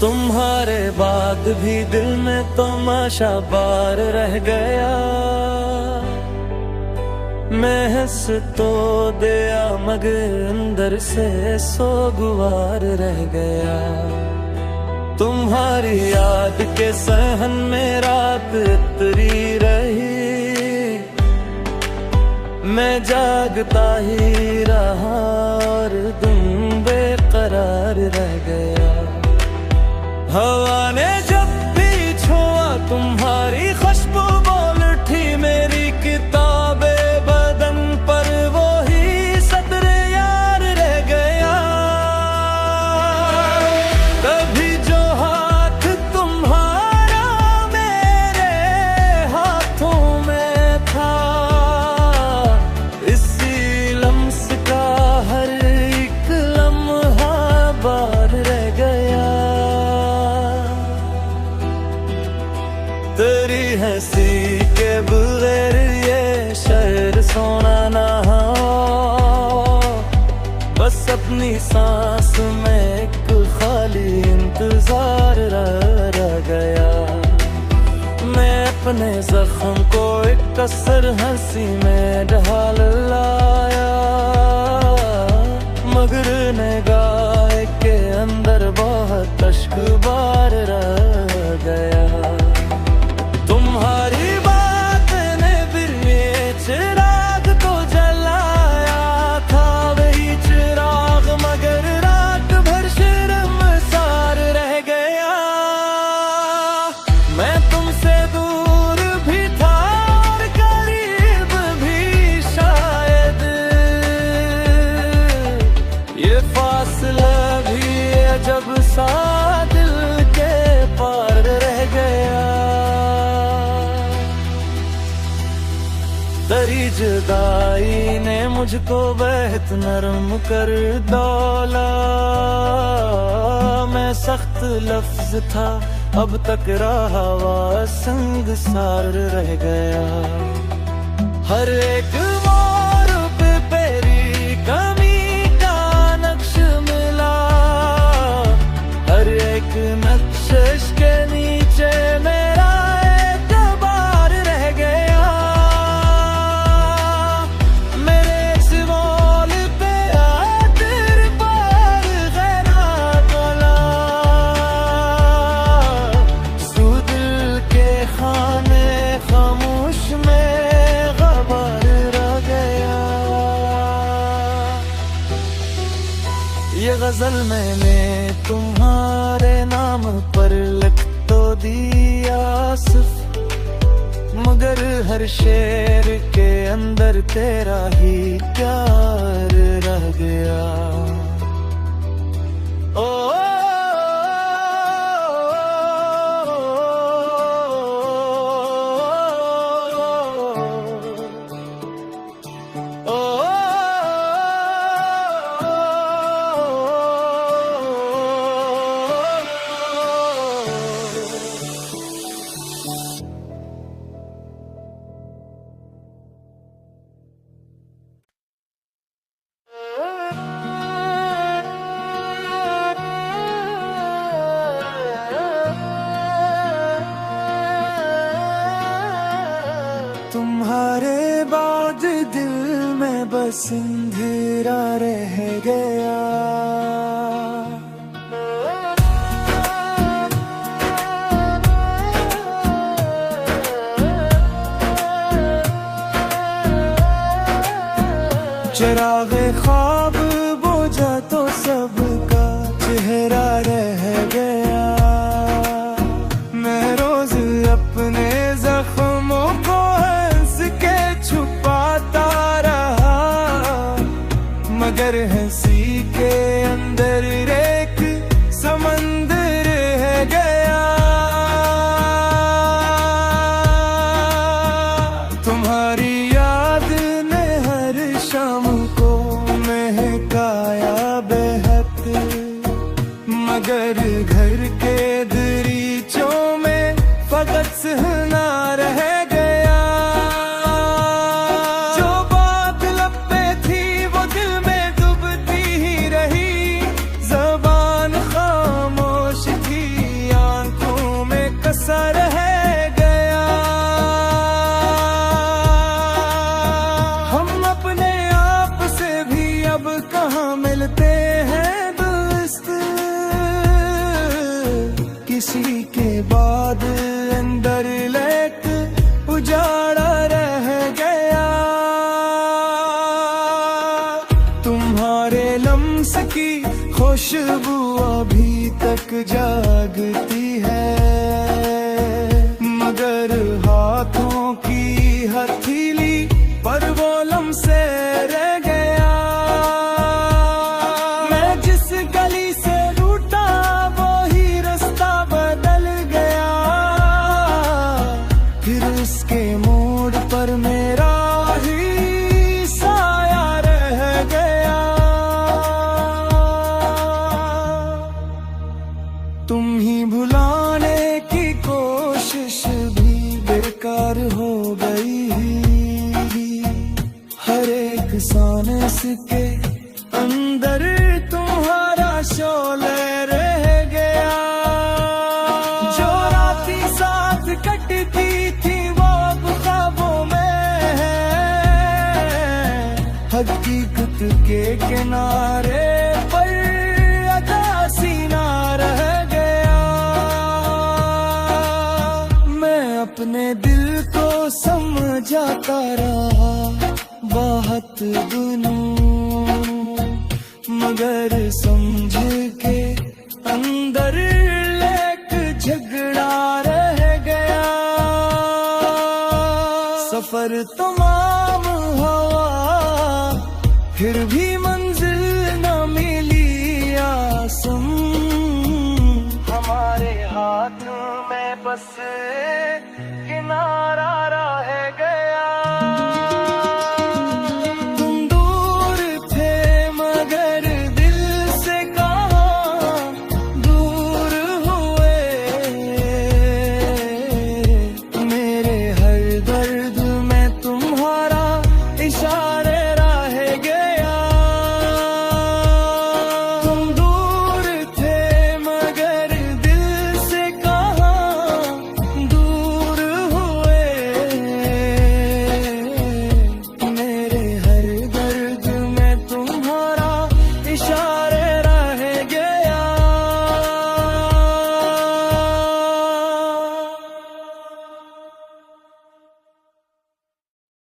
तुम्हारे बाद भी दिल में तमाशा बार रह गया। महस तो दिया मगर अंदर से सोगवार रह गया। तुम्हारी याद के सहन में रात उतरी रही, मैं जागता ही रहा और तुम बेकरार रह गया। हवा ने जब भी छुआ तुम्हारी खुशबू बोल उठी मेरी किताबे बदन पर, वो ही सदर यार रह गया। कभी जो हाथ तुम्हारा मेरे हाथों में था, इसी लम्स का हर एक लम्हा बार रह गया। तेरी हंसी के बगैर ये शहर सोना ना हो, बस अपनी सांस में एक खाली इंतजार रह गया। मैं अपने जख्म को एक कसर हंसी में ढाल लाया, मगर निगाह के अंदर बहुत अश्क बार रह गया। तुम्हारी बात ने फिर ये चिराग तो जलाया था, वही चिराग मगर रात भर शर्मसार रह गया। मैं तुमसे दूर भी था और करीब भी शायद, ये फासला भी अजब सा दिल के पार रह गया। तेरी जुदाई ने मुझको बेहद नरम कर डाला, मैं सख्त लफ्ज था अब तक रहा हुआ संगसार रह गया। हर एक मोड़ पे तेरी कमी का नक्श मिला, हर एक नक्श के नीचे मेरा ये गजल मैंने तुम्हारे नाम पर लिख तो दिया सिर्फ, मगर हर शेर के अंदर तेरा ही प्यार रह गया। ओ तुम्हारे बाद दिल में बस अंधेरा रह गया। चिरागे ख्वाब बुझा तो सबका चेहरा रह गया। मैं रोज अपने जख्मों को हंस के छुपाता रहा, मगर हंसी के अंदर एक समंदर है गया। तुम्हारी याद ने हर शाम को महकाया बेहद, मगर घर के दरीचों में फकत सहना रह गया। जो बात लब पे थी वो दिल में डूबती ही रही, ज़बान खामोश थी जहाँ मिलते हैं दोस्त, किसी के बाद अंदर लेट उजाड़ा रह गया। तुम्हारे लम्स की खुशबू अभी तक जागती है, मगर हाथों की हथेली पर वो लम्से रह गया। मैं जिस गली से रूठा वो ही रास्ता बदल गया, फिर उसके मोड़ पर मेरा ही साया रह गया। तुम ही भुलाने की कोशिश भी बेकार हो गई, हर एक सांस के अंदर तुम्हारा शोले रह गया। जो राती साथ कटती थी वो अब ख्वाबों में है, हकीकत के किनारे पर अदा सीना रह गया। मैं अपने दिल को समझाता रहा बहुत दिनों, मगर समझ के अंदर लेक झगड़ा रह गया। सफर तमाम हुआ फिर भी मंजिल न मिली आसम, हमारे हाथ में बस किनारा रह गया।